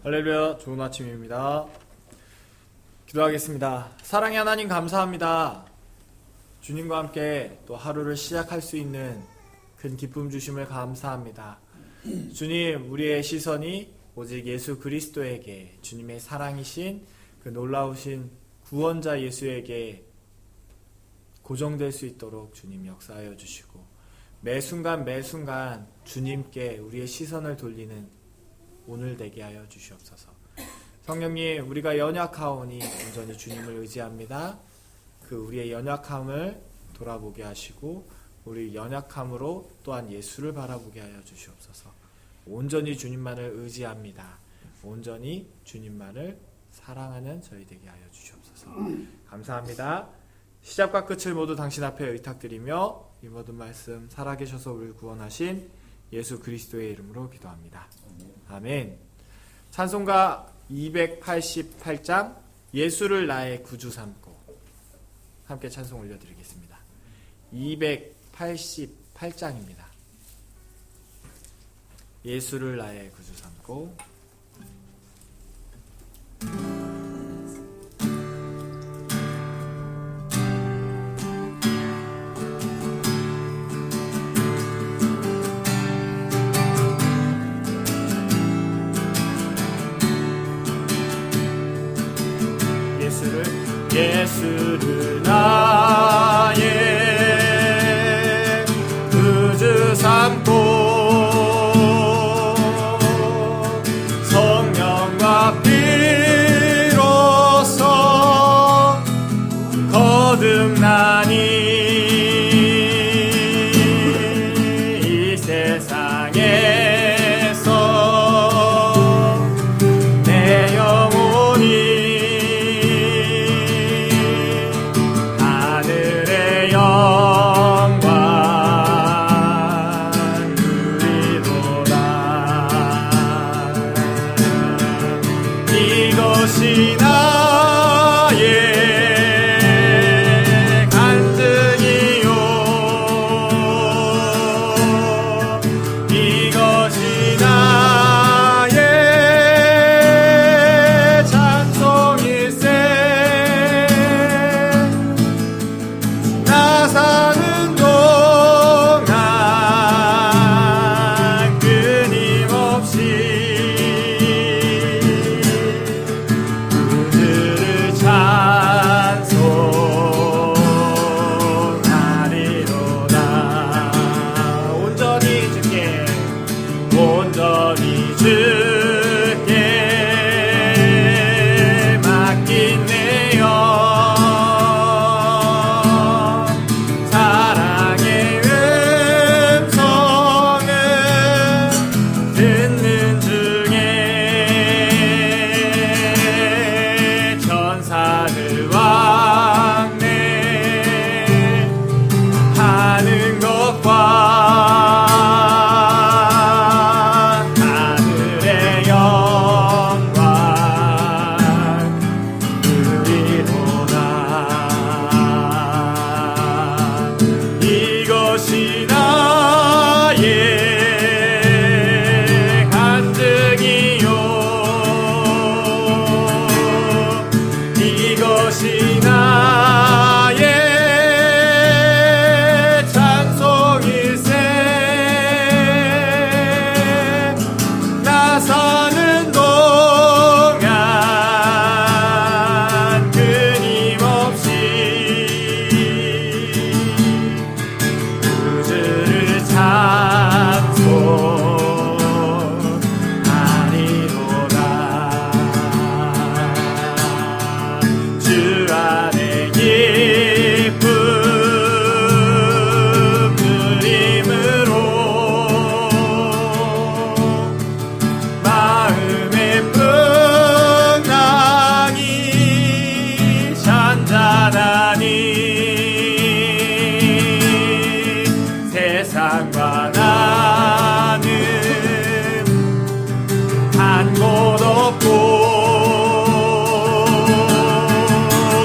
할렐루야, 좋은 아침입니다. 기도하겠습니다. 사랑의 하나님 감사합니다. 주님과 함께 또 하루를 시작할 수 있는 큰 기쁨 주심을 감사합니다. 주님, 우리의 시선이 오직 예수 그리스도에게, 주님의 사랑이신 그 놀라우신 구원자 예수에게 고정될 수 있도록 주님 역사하여 주시고, 매 순간 주님께 우리의 시선을 돌리는 오늘 되게 하여 주시옵소서. 성령님, 우리가 연약하오니 온전히 주님을 의지합니다. 그 우리의 연약함을 돌아보게 하시고 우리 연약함으로 또한 예수를 바라보게 하여 주시옵소서. 온전히 주님만을 의지합니다. 온전히 주님만을 사랑하는 저희 되게 하여 주시옵소서. 감사합니다. 시작과 끝을 모두 당신 앞에 의탁드리며 이 모든 말씀 살아계셔서 우리를 구원하신 예수 그리스도의 이름으로 기도합니다. 아멘. 찬송가 288장 예수를 나의 구주 삼고 함께 찬송 올려드리겠습니다. 288장입니다. 예수를 나의 구주 삼고. 예수를 나의 구주 삼고 성령과 피로써 거듭나니 이 세상에서 내 영혼이 이것이 나의 간증이요 이것이 나의 찬송일세 나 사는 동안 끊임없이 온전히 주께 맡기네요. 사랑의 음성을 듣는 중에 천사들 왕래 하는 것과 이것이 나의 간증이요 이것이 나의 찬송일세 나 사는 동안 끊임없이 구주를 찬송하리로다. 주 안에 기쁨 누림으로 마음의 풍랑이 잔잔하니 세상과 나는 한 곳 없고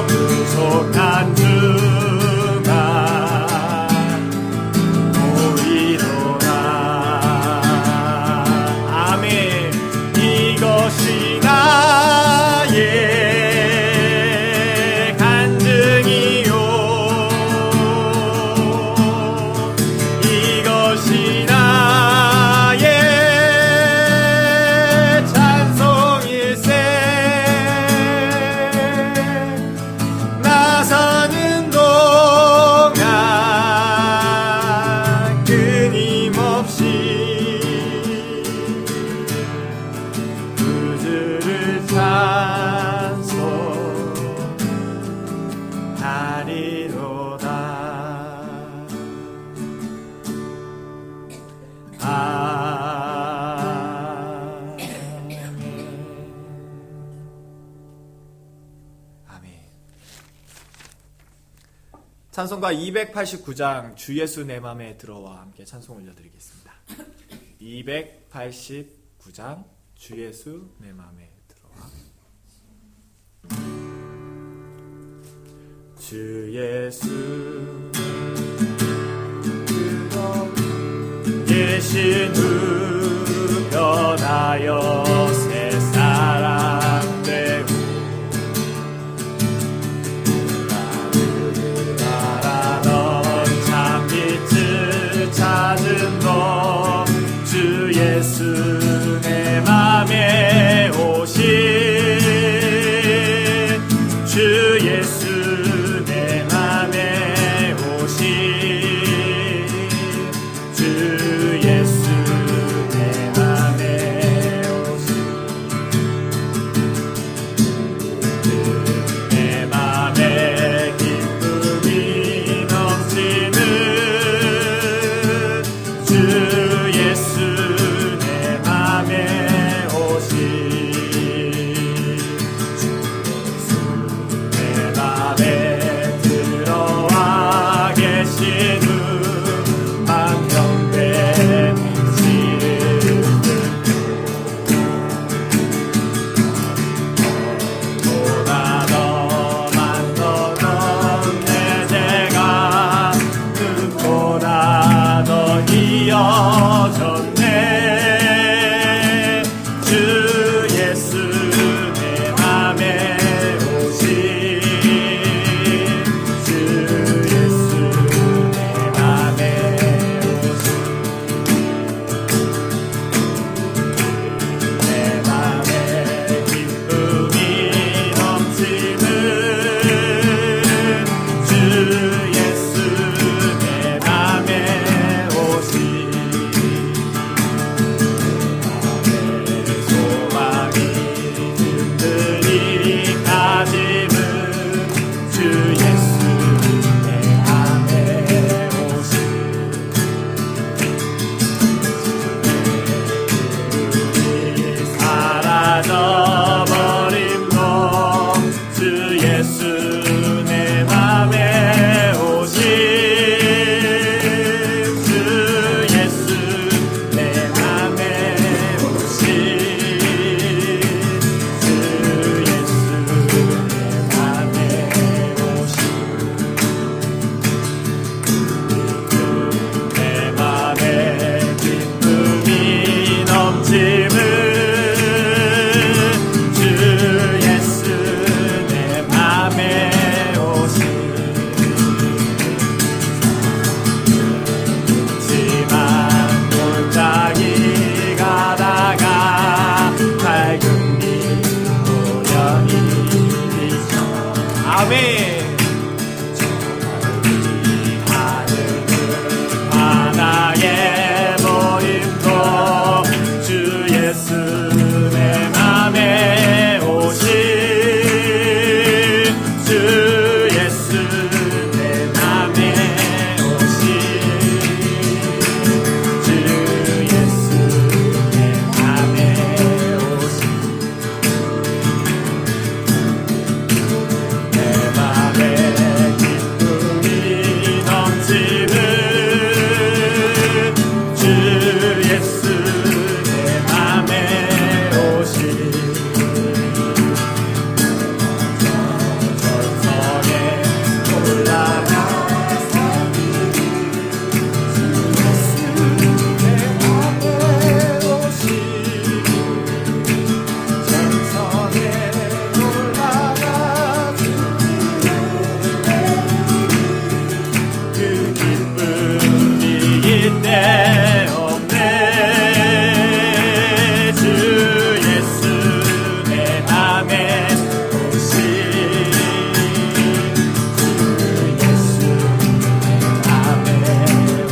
구속한 주가 보이도다. 아멘. 이것이 찬송가 289장 주 예수 내 맘에 들어와 함께 찬송 올려드리겠습니다. 289장 주 예수 내 맘에 들어와. 주 예수 계신 후 변하여 새 사람 되고 바라던 참 빛을 찾은 너 주 예수 내 맘에 오신 주 예수 내 맘에 오신 주 예수 내 맘에 오신 내 맘에 기쁨이 넘치는 주 예수 내 맘에 오신 내 맘에 들어와 계신 후 만병된 지를 보다 더 많던 내 죄가 눈보다 더 이어졌네 주 예수 내 맘에 오신 주 예수 내 맘에 오신 내 맘에 기쁨이 넘치는 주 예수 내 맘에 오신 소망이 든든히 가짐은 주 예수 내 맘에 오신 사라져버린 너주 예수 내 맘에 오신 주 예수 내 맘에 오신 주 예수 내 맘에 오신 내 맘에 기쁨이 넘치는 주 예수 내 맘에 오신 지만 골짜기 가다가 밝은 빛 우연히 비춰 아멘 하늘은 바다에 버림도 주 예수 내 맘에 오신 주 예수 내 맘에 오신 주 예수 내 맘에 오신 내 맘에 기쁨이 넘치는 주 예수 내 맘에 오신 전성에 올라가 주 예수 내 맘에 오신 전성에 올라가 그 기쁨이 이때 없네 주 예수 내 맘에 오신 주 예수 내 맘에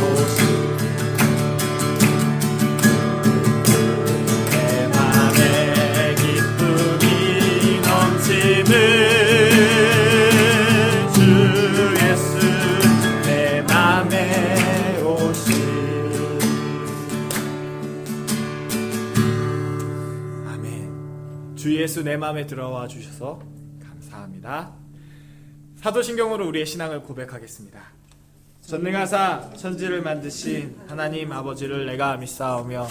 오신 내 맘에 기쁨이 넘치는 주 예수 내 맘에 오신 아멘. 주 예수 내 맘에 들어와 주셔서 감사합니다. 사도신경으로 우리의 신앙을 고백하겠습니다. 전능하사 천지를 만드신 하나님 아버지를 내가 믿사오며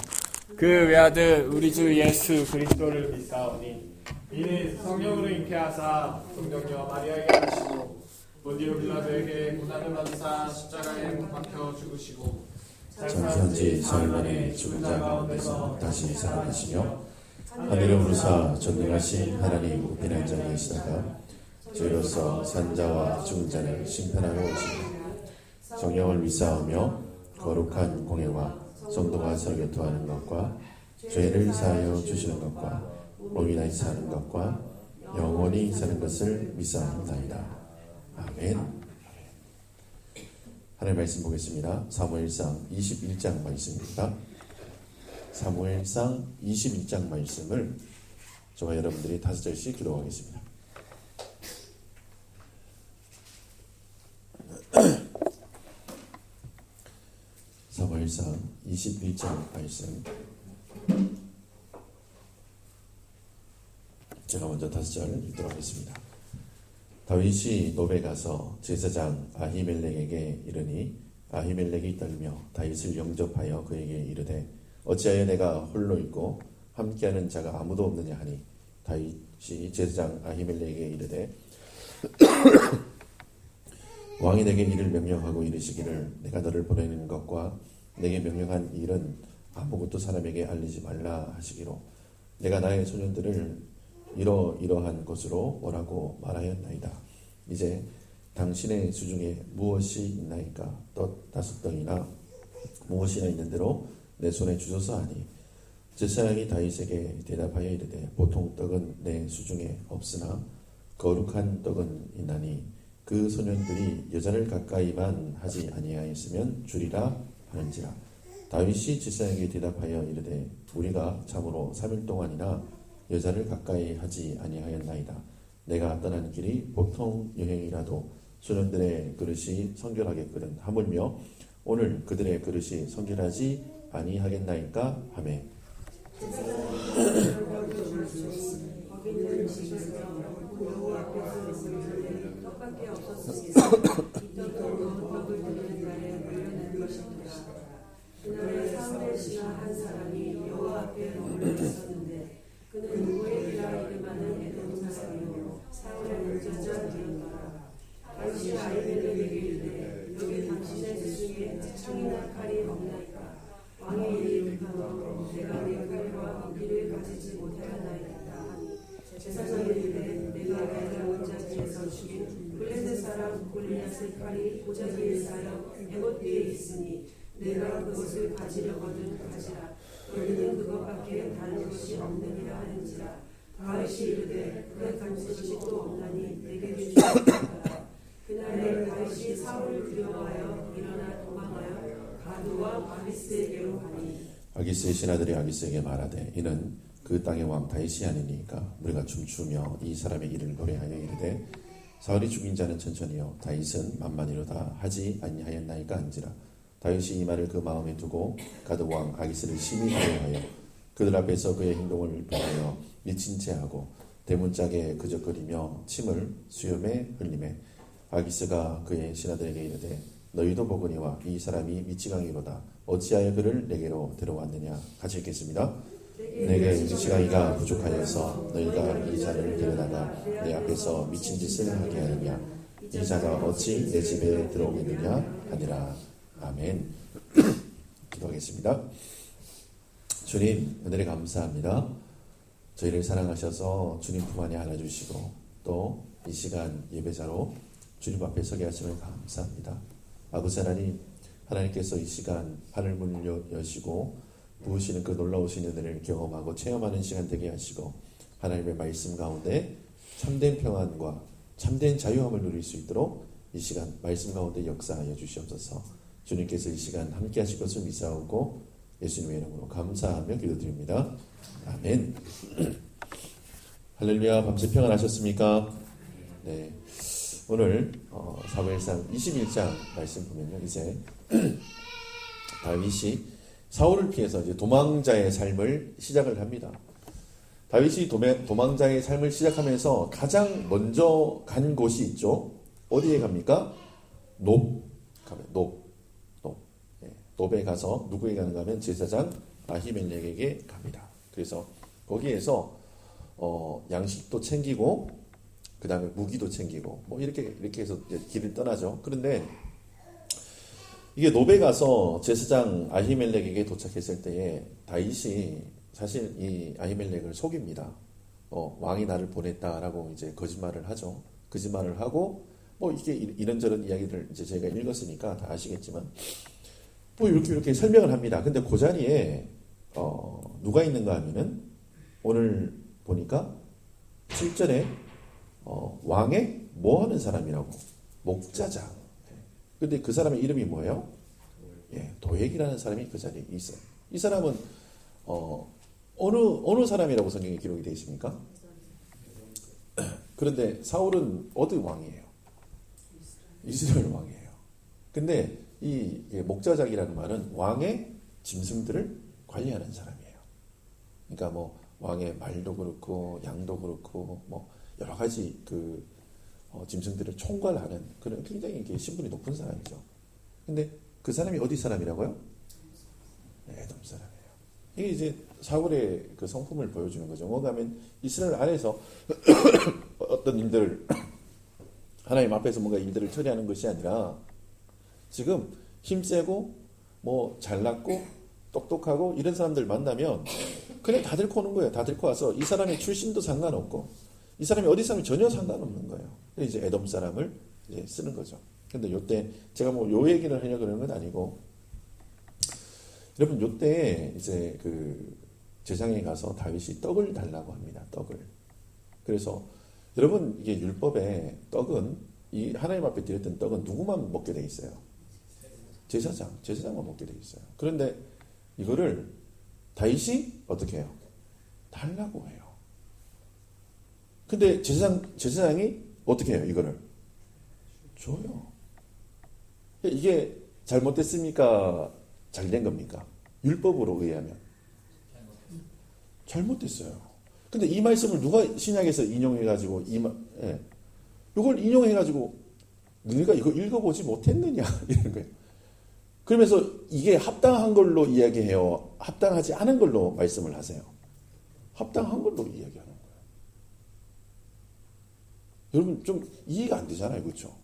그 외아들 우리 주 예수 그리스도를 믿사오니 이는 성령으로 잉태하사 동정녀 마리아에게 하시고 본디오 빌라도에게 고난을 받으사 십자가에 못 박혀 죽으시고 장사한지 사흘 만에 죽은 자 가운데서 다시 살아나시며 하늘에 오르사 전능하신 하나님 우편한 자리에 계시다가 저희로서 산자와 죽은 자를 심판하러 오시며 성령을 믿사오며 거룩한 공예와 성도가 서로 교통하는 것과 죄를 사하여 주시는 것과 몸이 다시 사는 것과 영원히 사는 것을 믿사옵나이다. 아멘. 하나님의 말씀 보겠습니다. 사무엘상 21장 말씀입니다. 사무엘상 21장 말씀을 저와 여러분들이 5절씩 기도하겠습니다. 사무엘상 21장 말씀 제가 먼저 5절 읽도록 하겠습니다. 다윗이 노베 가서 제사장 아히멜렉에게 이르니 아히멜렉이 떨며 다윗을 영접하여 그에게 이르되 어찌하여 내가 홀로 있고 함께하는 자가 아무도 없느냐 하니 다윗이 제사장 아히멜렉에게 이르되 왕이 내게 이를 명령하고 이르시기를 내가 너를 보내는 것과 내게 명령한 일은 아무것도 사람에게 알리지 말라 하시기로 내가 나의 소년들을 이러이러한 것으로 오라고 말하였나이다. 이제 당신의 수중에 무엇이 있나이까? 떡 5덩이나 무엇이나 있는 대로 내 손에 주소서 하니 제사장이 다윗에게 대답하여 이르되 보통 떡은 내 수중에 없으나 거룩한 떡은 있나니 그 소년들이 여자를 가까이만 하지 아니하였으면 주리라 하는지라. 다윗이 제사장에게 대답하여 이르되 우리가 참으로 3일 동안이나 여자를 가까이 하지 아니하였나이다. 내가 떠나는 길이 보통 여행이라도 소년들의 그릇이 성결하겠거든 하물며 오늘 그들의 그릇이 성결하지 아니하겠나이까 하매 떡밖에 없었으니 그날에 사울의 신하 한 사람이 여호와 앞에 머물러 있었는데 그는 누구에게라 이름하는 에돔 사람이요 사울의 문전자들이었더라. 다윗이 아히멜렉에게 이르되 여기 당신의 스승에 창이나 칼이 없나이까? 왕이 이를 비판하고 내가 내 칼과 무기를 가지지 못하였나이다 하니 제사장이 이르되 내가 내가 원자지에서 죽인 블레셋 사람 골리앗의 칼이 고자기에 쌓여 에봇 뒤에 있으니 내가 그것을 가지려거든 가지라. 너희는 그것밖에 다른 것이 없느니라 하는지라. 다윗이 이르되 그에 가진 것이 또 없나니 내게 주시옵소서. 그날에 다윗이 사울을 두려워하여 일어나 도망하여 가드와 아기스에게로 가니 아기스의 신하들이 아기스에게 말하되 이는 그 땅의 왕 다윗이 아니니까 우리가 춤추며 이 사람의 일을 노래하여 이르되 사울이 죽인 자는 천천히요 다윗은 만만히로다 하지 아니하였나이까 한지라. 다윗이 이 말을 그 마음에 두고 가드 왕 아기스를 심히 두려워하여 그들 앞에서 그의 행동을 보하여 미친 채 하고 대문짝에 그적거리며 침을 수염에 흘리매 아기스가 그의 신하들에게 이르되 너희도 보거니와 이 사람이 미치광이로다. 어찌하여 그를 내게로 데려왔느냐. 같이 읽겠습니다. 내게 미치광이가 부족하여서 너희가 이 자를 데려다가 내 앞에서 미친 짓을 하게 하느냐. 이 자가 어찌 내 집에 들어오겠느냐 하니라. 아멘. 기도하겠습니다. 주님 은혜를 감사합니다. 저희를 사랑하셔서 주님 품 안에 안아주시고 또 이 시간 예배자로 주님 앞에 서게 하시면 감사합니다. 아버지 하나님, 하나님께서 이 시간 하늘 문을 여시고 부으시는 그 놀라우신 은혜를 경험하고 체험하는 시간 되게 하시고 하나님의 말씀 가운데 참된 평안과 참된 자유함을 누릴 수 있도록 이 시간 말씀 가운데 역사하여 주시옵소서. 주님께서 이 시간 함께 하실 것을 믿사오고 예수님의 이름으로 감사하며 기도드립니다. 아멘. 할렐루야. 밤새 평안하셨습니까? 네. 오늘 사무엘상 21장 말씀 보면요, 이제 다윗이 사울을 피해서 이제 도망자의 삶을 시작을 합니다. 다윗이 도망자의 삶을 시작하면서 가장 먼저 간 곳이 있죠. 어디에 갑니까? 높 가면 높에 가서 누구에게 가는가 하면 제사장 아히멜렉에게 갑니다. 그래서 거기에서 양식도 챙기고 그 다음에 무기도 챙기고 뭐 이렇게 해서 길을 떠나죠. 그런데 이게 노베 가서 제사장 아히멜렉에게 도착했을 때에 다윗이 사실 이 아히멜렉을 속입니다. 왕이 나를 보냈다라고 이제 거짓말을 하죠. 거짓말을 하고 뭐 이게 이런저런 이야기를 이제 제가 읽었으니까 다 아시겠지만 뭐 이렇게 설명을 합니다. 근데 그 자리에 누가 있는가 하면은 오늘 보니까 7절에 왕의 뭐 하는 사람이라고 목자장. 근데 그 사람의 이름이 뭐예요? 도액이라는 사람이 그 자리에 있어요. 이 사람은 어느 사람이라고 성경에 기록이 되어 있습니까? 그런데 사울은 어디 왕이에요? 이스라엘 왕이에요. 근데 이 목자장이라는 말은 왕의 짐승들을 관리하는 사람이에요. 그러니까 뭐 왕의 말도 그렇고 양도 그렇고 뭐 여러 가지 그 짐승들을 총괄하는 그런 굉장히 신분이 높은 사람이죠. 근데 그 사람이 어디 사람이라고요? 에돔 사람이에요. 이게 이제 사울의 그 성품을 보여주는 거죠. 뭔가 하면 이스라엘 안에서 어떤 일들을 하나님 앞에서 뭔가 일들을 처리하는 것이 아니라 지금 힘세고 뭐 잘났고 똑똑하고 이런 사람들 만나면 그냥 다 들고 오는 거예요. 다 들고 와서 이 사람의 출신도 상관없고 이 사람이 어디 사람이 전혀 상관없는 거예요. 그래서 이제 에돔 사람을 이제 쓰는 거죠. 근데 요때 제가 뭐 요 얘기를 하려고 그러는 건 아니고 여러분 요때 이제 그 제사장에 가서 다윗이 떡을 달라고 합니다. 떡을. 그래서 여러분 이게 율법에 떡은 이 하나님 앞에 드렸던 떡은 누구만 먹게 돼 있어요? 제사장만 먹게 돼 있어요. 그런데 이거를 다윗이 어떻게 해요? 달라고 해요. 근데 제사장이 어떻게 해요? 이거를 줘요. 이게 잘못됐습니까? 잘된 겁니까? 율법으로 의하면 잘못됐어요. 근데 이 말씀을 누가 신약에서 인용해가지고 이걸 인용해가지고 너희가 이거 읽어보지 못했느냐 이런 거예요. 그러면서 이게 합당한 걸로 이야기해요? 합당하지 않은 걸로 말씀을 하세요? 합당한 걸로 이야기하는 거예요. 여러분 좀 이해가 안 되잖아요. 그렇죠?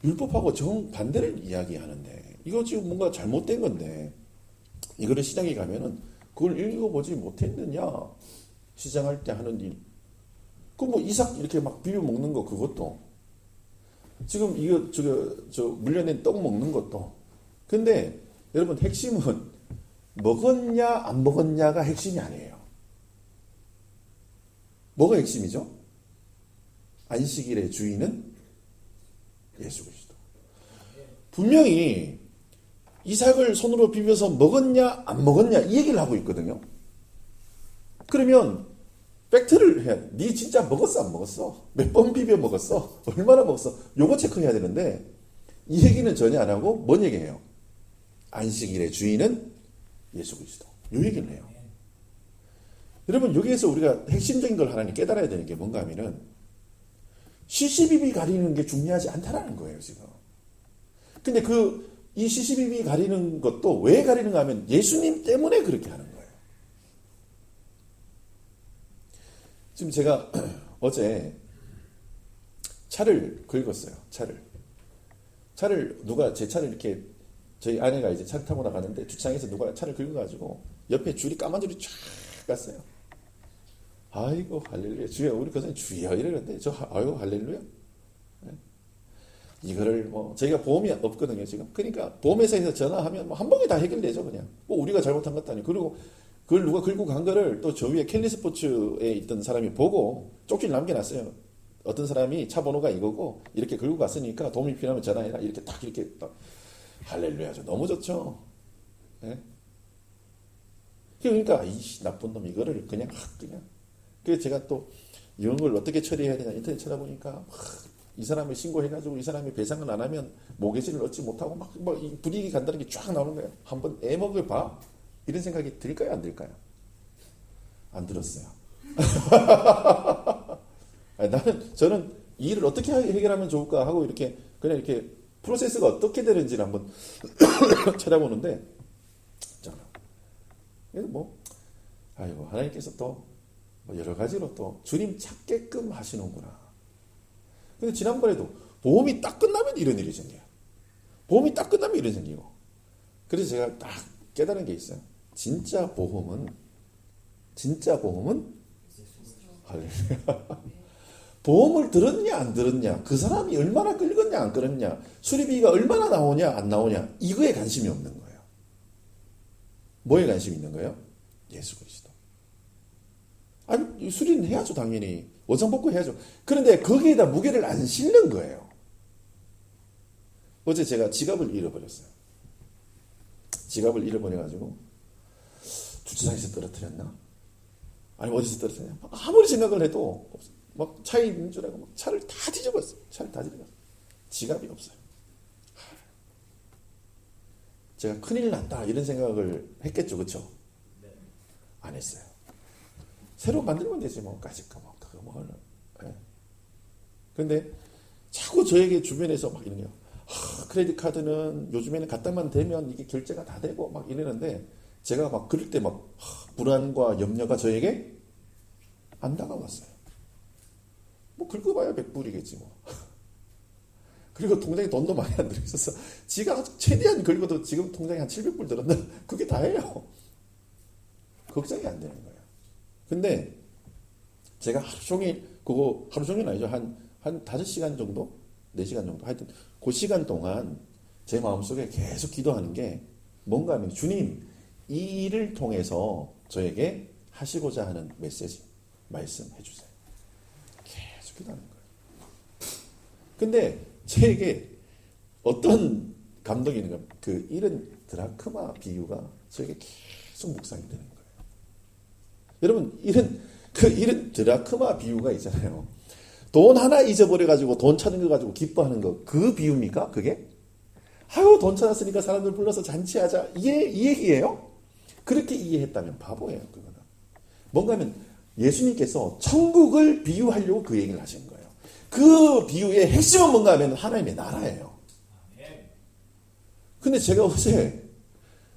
율법하고 정반대를 이야기하는데 이거 지금 뭔가 잘못된 건데 이거를 시장에 가면은 그걸 읽어보지 못했느냐 시장할 때 하는 일. 그 뭐 이삭 이렇게 막 비벼 먹는 거 그것도 지금 이거 저 물려낸 떡 먹는 것도. 근데 여러분 핵심은 먹었냐 안 먹었냐가 핵심이 아니에요. 뭐가 핵심이죠? 안식일의 주인은 예수 그리스도. 분명히 이삭을 손으로 비벼서 먹었냐 안 먹었냐 이 얘기를 하고 있거든요. 그러면 팩트를 해야 돼. 네 진짜 먹었어 안 먹었어? 몇 번 비벼 먹었어? 얼마나 먹었어? 요거 체크해야 되는데 이 얘기는 전혀 안 하고 뭔 얘기해요? 안식일의 주인은 예수 그리스도. 요 얘기를 해요. 여러분 여기에서 우리가 핵심적인 걸 하나님 깨달아야 되는 게 뭔가 하면은 시시비비 가리는 게 중요하지 않다라는 거예요 지금. 근데 이 시시비비 가리는 것도 왜 가리는가 하면 예수님 때문에 그렇게 하는 거예요. 지금 제가 어제 차를 긁었어요. 차를 누가 제 차를 이렇게 저희 아내가 이제 차를 타고 나가는데 주차장에서 누가 차를 긁어가지고 옆에 줄이 까만 줄이 쫙 갔어요. 아이고 할렐루야 주여 우리 거기서 주여 이러는데 아이고 할렐루야. 이거를 뭐 저희가 보험이 없거든요 지금. 그러니까 보험회사에서 전화하면 뭐 한 번에 다 해결되죠 그냥. 뭐 우리가 잘못한 것도 아니고. 그리고 그걸 누가 긁고 간 거를 또 저 위에 캘리스포츠에 있던 사람이 보고 쪽지를 남겨놨어요. 어떤 사람이 차 번호가 이거고 이렇게 긁고 갔으니까 도움이 필요하면 전화해라. 이렇게 딱 이렇게 딱. 할렐루야 너무 좋죠. 네? 그러니까 이 나쁜 놈 이거를 그냥. 그래서 제가 또 이런 걸 어떻게 처리해야 되냐 인터넷 찾아보니까 이 사람을 신고해가지고 이 사람이 배상을 안 하면 모계지를 얻지 못하고 막 분위기 간다는 게 쫙 나오는 거예요. 한번 애먹을 봐. 이런 생각이 들까요? 안 들까요? 안 들었어요. 저는 이 일을 어떻게 해결하면 좋을까 하고 이렇게 그냥 이렇게 프로세스가 어떻게 되는지를 한번 찾아보는데, 자, 뭐, 아이고, 하나님께서 또 여러 가지로 또 주님 찾게끔 하시는구나. 근데 지난번에도 보험이 딱 끝나면 이런 일이 생겨요. 보험이 딱 끝나면 이런 일이 생기고. 그래서 제가 딱 깨달은 게 있어요. 진짜 보험은 할렐루야. 보험을 들었냐 안 들었냐, 그 사람이 얼마나 끌었냐 안 끌었냐, 수리비가 얼마나 나오냐 안 나오냐, 이거에 관심이 없는 거예요. 뭐에 관심이 있는 거예요? 예수 그리스도. 아니, 수리는 해야죠, 당연히. 원상복구 해야죠. 그런데 거기에다 무게를 안 실는 거예요. 어제 제가 지갑을 잃어버렸어요. 지갑을 잃어버려가지고 주차장에서 떨어뜨렸나? 아니, 어디서 떨어뜨렸냐? 아무리 생각을 해도 막 차에 있는 줄 알고 막 차를 다 뒤집었어요. 지갑이 없어요. 제가 큰일 났다 이런 생각을 했겠죠, 그렇죠? 안 했어요. 새로 만들면 되지 뭐, 까짓거 뭐, 그거 뭐. 네. 근데 자꾸 저에게 주변에서 막 이런 게, 크레딧 카드는 요즘에는 갖다만 대면 이게 결제가 다 되고 막 이러는데, 제가 막 그럴 때 막 불안과 염려가 저에게 안 다가왔어요. 뭐 긁어봐야 100불이겠지 뭐. 그리고 통장에 돈도 많이 안 들어있어서 지가 최대한 긁어도 지금 통장에 한 700불 들었나? 그게 다예요. 걱정이 안 되는 거예요. 근데 제가 하루 종일, 그거 하루 종일 아니죠. 한 5시간 정도? 4시간 정도? 하여튼 그 시간 동안 제 마음속에 계속 기도하는 게 뭔가 하면, 주님, 이 일을 통해서 저에게 하시고자 하는 메시지, 말씀해 주세요. 계속 기도하는 거예요. 근데 저에게 어떤 감동이 있는가, 그 이런 드라크마 비유가 저에게 계속 묵상이 되는 거예요. 여러분, 이런 드라크마 비유가 있잖아요. 돈 하나 잊어버려가지고 돈 찾은 거 가지고 기뻐하는 거, 그 비유입니까? 그게? 아유, 돈 찾았으니까 사람들 불러서 잔치하자. 이 얘기예요? 그렇게 이해했다면 바보예요, 그거는. 뭔가 하면 예수님께서 천국을 비유하려고 그 얘기를 하신 거예요. 그 비유의 핵심은 뭔가 하면 하나님의 나라예요. 근데 제가 어제,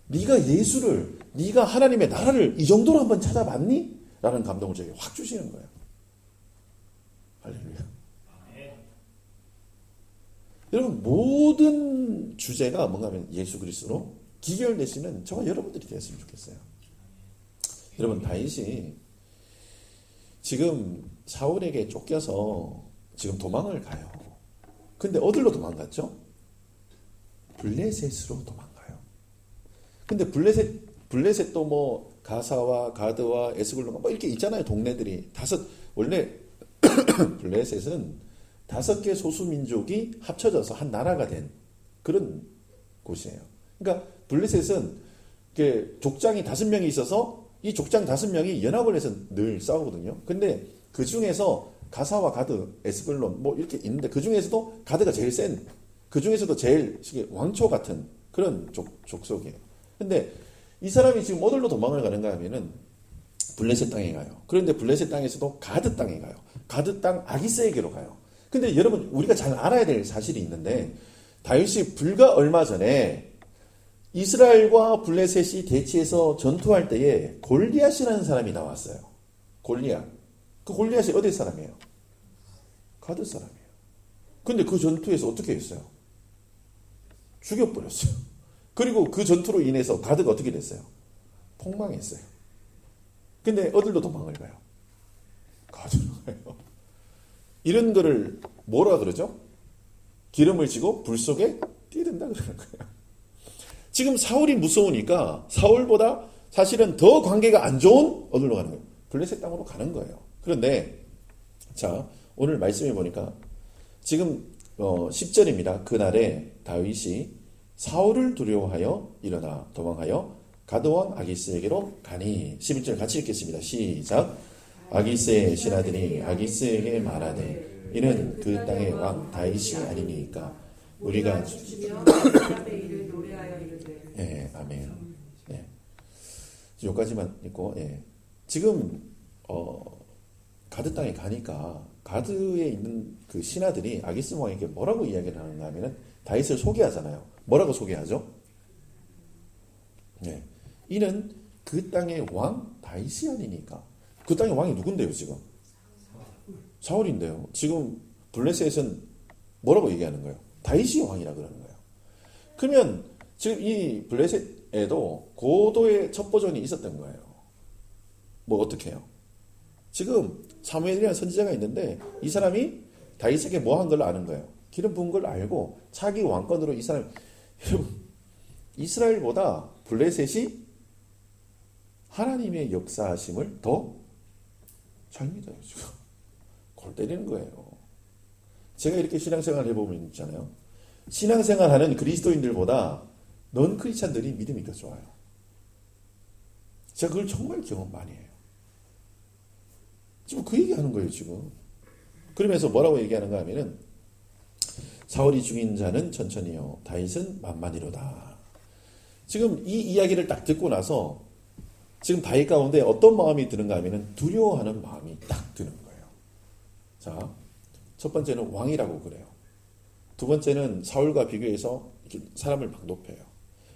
네가 하나님의 나라를 이 정도로 한번 찾아봤니? 라는 감동을 저에게 확 주시는 거예요. 할렐루야. 여러분, 모든 주제가 뭔가 하면 예수 그리스도로 기결되시는 저와 여러분들이 되었으면 좋겠어요. 여러분, 다윗이 지금 사울에게 쫓겨서 지금 도망을 가요. 근데 어디로 도망갔죠? 블레셋으로 도망가요. 근데 블레셋도 뭐 가사와 가드와 에스글론가 뭐 이렇게 있잖아요. 동네들이 원래 블레셋은 5개 소수민족이 합쳐져서 한 나라가 된 그런 곳이에요. 그러니까 블레셋은 족장이 5명이 있어서 이 족장 5명이 연합을 해서 늘 싸우거든요. 근데 그 중에서 가사와 가드, 에스글론 뭐 이렇게 있는데, 그 중에서도 가드가 제일 센, 그 중에서도 제일 왕초 같은 그런 족속이에요. 근데 이 사람이 지금 어디로 도망을 가는가 하면은 블레셋 땅에 가요. 그런데 블레셋 땅에서도 가드 땅에 가요. 가드 땅 아기스에게로 가요. 근데 여러분, 우리가 잘 알아야 될 사실이 있는데, 다윗이 불과 얼마 전에 이스라엘과 블레셋이 대치해서 전투할 때에 골리앗이라는 사람이 나왔어요. 골리앗. 그 골리앗이 어디 사람이에요? 가드 사람이에요. 근데 그 전투에서 어떻게 했어요? 죽여버렸어요. 그리고 그 전투로 인해서 가드가 어떻게 됐어요? 폭망했어요. 근데 어디로 도망을 가요? 가드로 가요. 이런 거를 뭐라 그러죠? 기름을 지고 불 속에 뛰든다 그러는 거예요. 지금 사울이 무서우니까 사울보다 사실은 더 관계가 안 좋은 어디로 가는 거예요? 블레셋 땅으로 가는 거예요. 그런데 자, 오늘 말씀해 보니까 지금 10절입니다. 그날에 다윗이 사울을 두려워하여 일어나 도망하여 가드왕 아기스에게로 가니. 11절 같이 읽겠습니다. 시작. 아기스의 신하들이 아기스에게 말하되 이는 그 땅의 왕 다윗이 아니니까 우리가 예, 아멘. 예. 여기까지만 읽고, 예. 지금 가드 땅에 가니까 가드에 있는 그 신하들이 아기스 왕에게 뭐라고 이야기를 하는가 하면은 다윗을 소개하잖아요. 뭐라고 소개하죠? 네. 이는 그 땅의 왕 다윗이 아니니까. 그 땅의 왕이 누군데요, 지금? 사울인데요. 지금 블레셋은 뭐라고 얘기하는 거예요? 다윗이 왕이라 그러는 거예요. 그러면 지금 이 블레셋에도 고도의 첩보전이 있었던 거예요. 뭐 어떻게 해요? 지금 사무엘이라는 선지자가 있는데 이 사람이 다윗에게 뭐 한 걸 아는 거예요. 기름 부은 걸 알고 차기 왕권으로 이 사람, 여러분, 이스라엘보다 블레셋이 하나님의 역사하심을 더 잘 믿어요. 지금 골 때리는 거예요. 제가 이렇게 신앙생활 해보면 있잖아요. 신앙생활하는 그리스도인들보다 넌 크리스찬들이 믿음이 더 좋아요. 제가 그걸 정말 경험 많이 해요. 지금 그 얘기하는 거예요, 지금. 그러면서 뭐라고 얘기하는가 하면은 사울이 죽인 자는 천천히요, 다윗은 만만히로다. 지금 이 이야기를 딱 듣고 나서 지금 다윗 가운데 어떤 마음이 드는가 하면은 두려워하는 마음이 딱 드는 거예요. 자, 첫 번째는 왕이라고 그래요. 두 번째는 사울과 비교해서 이렇게 사람을 막 높여요.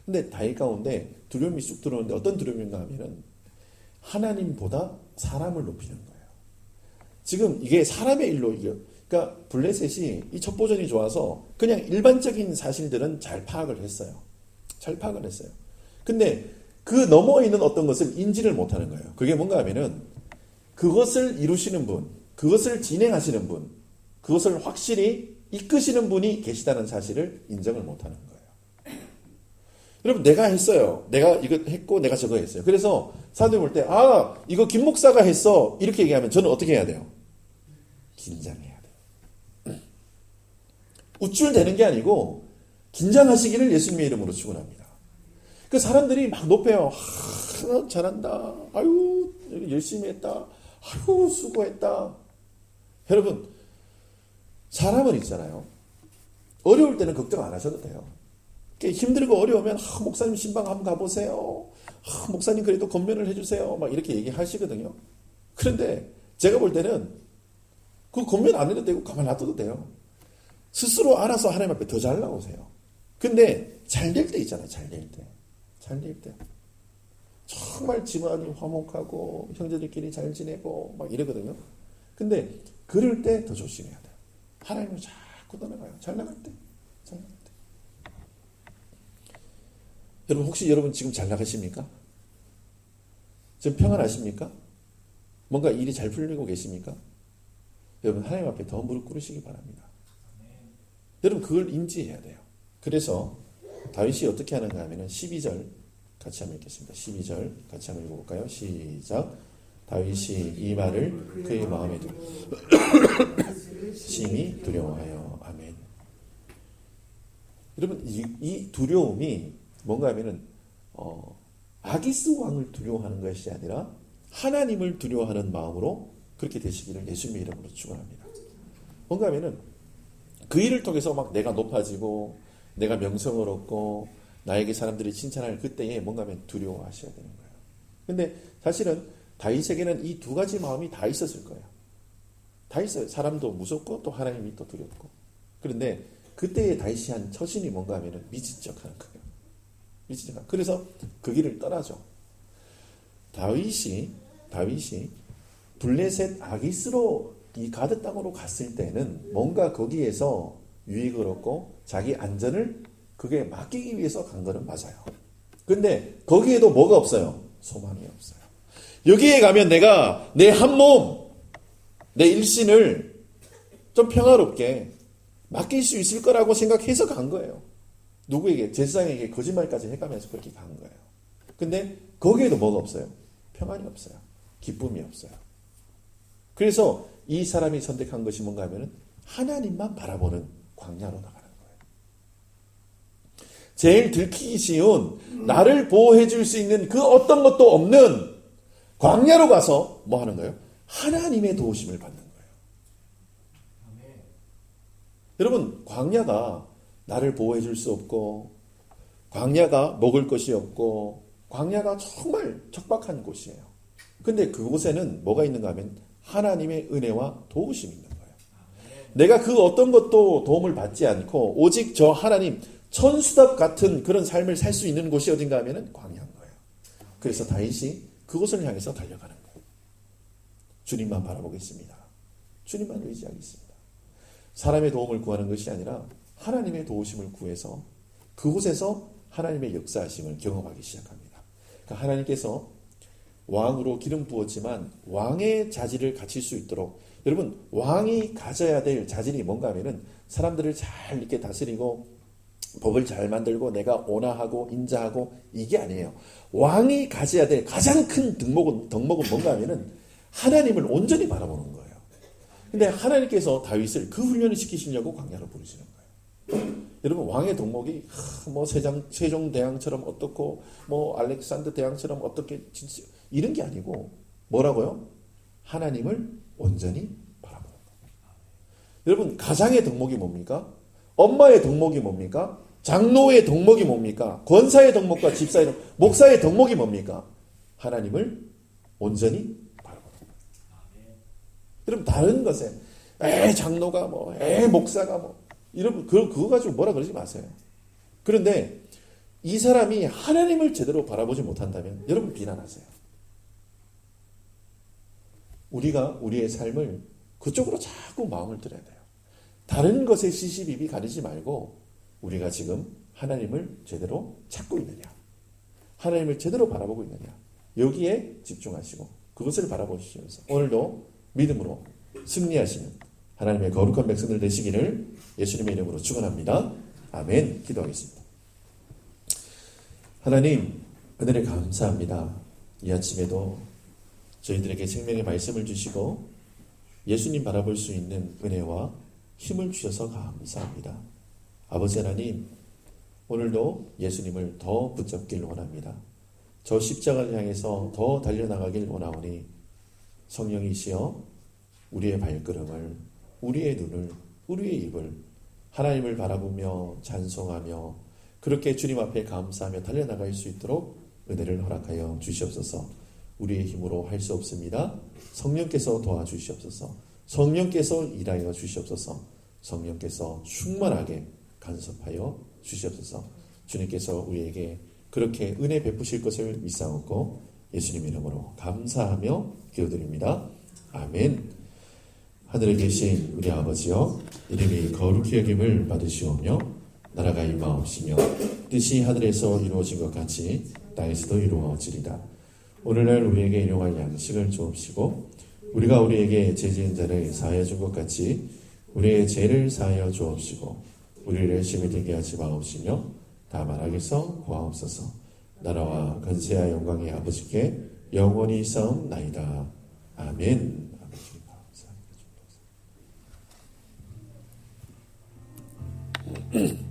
근데 다윗 가운데 두려움이 쑥 들어오는데 어떤 두려움인가 하면은 하나님보다 사람을 높이는 거예요. 지금 이게 사람의 일로 그러니까 블레셋이 이 첩보전이 좋아서 그냥 일반적인 사실들은 잘 파악을 했어요. 잘 파악을 했어요. 근데 그 너머에 있는 어떤 것을 인지를 못하는 거예요. 그게 뭔가 하면은 그것을 이루시는 분, 그것을 진행하시는 분, 그것을 확실히 이끄시는 분이 계시다는 사실을 인정을 못하는 거예요. 여러분, 내가 했어요. 내가 이거 했고 내가 저거 했어요. 그래서 사람들이 볼 때 이거 김 목사가 했어 이렇게 얘기하면 저는 어떻게 해야 돼요? 긴장해야 돼요. 우쭐대는 게 아니고 긴장하시기를 예수님의 이름으로 축원합니다. 그 사람들이 막 높여요. 잘한다. 아유, 열심히 했다. 아유, 수고했다. 여러분, 사람은 있잖아요. 어려울 때는 걱정 안 하셔도 돼요. 힘들고 어려우면 목사님 신방 한번 가보세요. 목사님 그래도 권면을 해주세요. 막 이렇게 얘기하시거든요. 그런데 제가 볼 때는 그 권면 안 해도 되고 가만 놔둬도 돼요. 스스로 알아서 하나님 앞에 더 잘 나오세요. 근데 잘 될 때 있잖아요. 잘 될 때. 잘 될 때. 정말 집안이 화목하고 형제들끼리 잘 지내고 막 이러거든요. 근데 그럴 때 더 조심해야 돼요. 하나님을 자꾸 떠나가요. 잘 나갈 때. 잘 나갈 때. 여러분, 혹시 여러분 지금 잘 나가십니까? 지금 평안하십니까? 뭔가 일이 잘 풀리고 계십니까? 여러분, 하나님 앞에 더 무릎 꿇으시기 바랍니다. 여러분, 그걸 인지해야 돼요. 그래서 다윗이 어떻게 하는가 하면 12절 같이 한번 읽겠습니다. 12절 같이 한번 읽어볼까요? 시작. 다윗이 이 말을 그의 마음에 두고 심히 두려워하여. 아멘. 여러분, 이 두려움이 뭔가 하면은 아기스 왕을 두려워하는 것이 아니라 하나님을 두려워하는 마음으로 그렇게 되시기를 예수님의 이름으로 축원합니다. 뭔가 하면은 그 일을 통해서 막 내가 높아지고 내가 명성을 얻고 나에게 사람들이 칭찬할 그때에 뭔가 하면 두려워하셔야 되는 거예요. 근데 사실은 다윗에게는 이 두 가지 마음이 다 있었을 거예요. 다 있어요. 사람도 무섭고 또 하나님이 또 두렵고. 그런데 그때의 다윗이 한 처신이 뭔가 하면은 미지척하는 거예요. 미지척한. 그래서 그 길을 떠나죠. 다윗이 블레셋 아기스로 이 가드 땅으로 갔을 때는 뭔가 거기에서 유익을 얻고 자기 안전을 그게 맡기기 위해서 간 거는 맞아요. 근데 거기에도 뭐가 없어요? 소망이 없어요. 여기에 가면 내가 내 한 몸, 내 일신을 좀 평화롭게 맡길 수 있을 거라고 생각해서 간 거예요. 누구에게? 제사장에게 거짓말까지 해가면서 그렇게 간 거예요. 근데 거기에도 뭐가 없어요? 평안이 없어요. 기쁨이 없어요. 그래서 이 사람이 선택한 것이 뭔가 하면은 하나님만 바라보는 광야로 나가는 거예요. 제일 들키기 쉬운 나를 보호해 줄 수 있는 그 어떤 것도 없는 광야로 가서 뭐 하는 거예요? 하나님의 도우심을 받는 거예요. 여러분, 광야가 나를 보호해 줄 수 없고 광야가 먹을 것이 없고 광야가 정말 척박한 곳이에요. 근데 그곳에는 뭐가 있는가 하면 하나님의 은혜와 도우심이 있는 거예요. 내가 그 어떤 것도 도움을 받지 않고 오직 저 하나님 천수답 같은 그런 삶을 살 수 있는 곳이 어딘가 하면은 광야인 거예요. 그래서 다윗이 그곳을 향해서 달려가는 거예요. 주님만 바라보겠습니다. 주님만 의지하겠습니다. 사람의 도움을 구하는 것이 아니라 하나님의 도우심을 구해서 그곳에서 하나님의 역사하심을 경험하기 시작합니다. 그러니까 하나님께서 왕으로 기름 부었지만 왕의 자질을 갖출 수 있도록, 여러분 왕이 가져야 될 자질이 뭔가 하면은 사람들을 잘 이렇게 다스리고 법을 잘 만들고 내가 온화하고 인자하고 이게 아니에요. 왕이 가져야 될 가장 큰 덕목은 뭔가 하면은 하나님을 온전히 바라보는 거예요. 근데 하나님께서 다윗을 그 훈련을 시키시려고 광야로 부르시는 거예요. 여러분 왕의 덕목이 뭐 세종대왕처럼 어떻고 뭐 알렉산더 대왕처럼 어떻게 진짜 이런 게 아니고 뭐라고요? 하나님을 온전히 바라보는 거예요. 여러분 가장의 덕목이 뭡니까? 엄마의 덕목이 뭡니까? 장로의 덕목이 뭡니까? 권사의 덕목과 집사의 덕목, 목사의 덕목이 뭡니까? 하나님을 온전히 바라보는 거예요. 여러분 다른 것에 장로가 뭐 목사가 뭐 여러분 그거 가지고 뭐라 그러지 마세요. 그런데 이 사람이 하나님을 제대로 바라보지 못한다면 여러분 비난하세요. 우리가 우리의 삶을 그쪽으로 자꾸 마음을 들여야 돼요. 다른 것에 시시비비 가리지 말고 우리가 지금 하나님을 제대로 찾고 있느냐, 하나님을 제대로 바라보고 있느냐, 여기에 집중하시고 그것을 바라보시면서 오늘도 믿음으로 승리하시는 하나님의 거룩한 백성들 되시기를 예수님의 이름으로 축원합니다. 아멘. 기도하겠습니다. 하나님 은혜를 감사합니다. 이 아침에도 저희들에게 생명의 말씀을 주시고 예수님 바라볼 수 있는 은혜와 힘을 주셔서 감사합니다. 아버지 하나님, 오늘도 예수님을 더 붙잡길 원합니다. 저 십자가를 향해서 더 달려나가길 원하오니 성령이시여 우리의 발걸음을, 우리의 눈을, 우리의 입을 하나님을 바라보며 찬송하며 그렇게 주님 앞에 감사하며 달려나갈 수 있도록 은혜를 허락하여 주시옵소서. 우리의 힘으로 할 수 없습니다. 성령께서 도와주시옵소서. 성령께서 일하여 주시옵소서. 성령께서 충만하게 간섭하여 주시옵소서. 주님께서 우리에게 그렇게 은혜 베푸실 것을 믿사옵고 예수님 이름으로 감사하며 기도드립니다. 아멘. 하늘에 계신 우리 아버지여, 이름이 거룩히 여김을 받으시오며 나라가 임하옵시며 뜻이 하늘에서 이루어진 것 같이 땅에서도 이루어지리다. 오늘날 우리에게 일용할 양식을 주옵시고 우리가 우리에게 죄 지은 자를 사하여 준 것 같이 우리의 죄를 사하여 주옵시고 우리를 시험에 들게 하지 마옵시며 다만 악에서 구하옵소서. 나라와 권세와 영광의 아버지께 영원히 싸움나이다. 아멘. 아멘.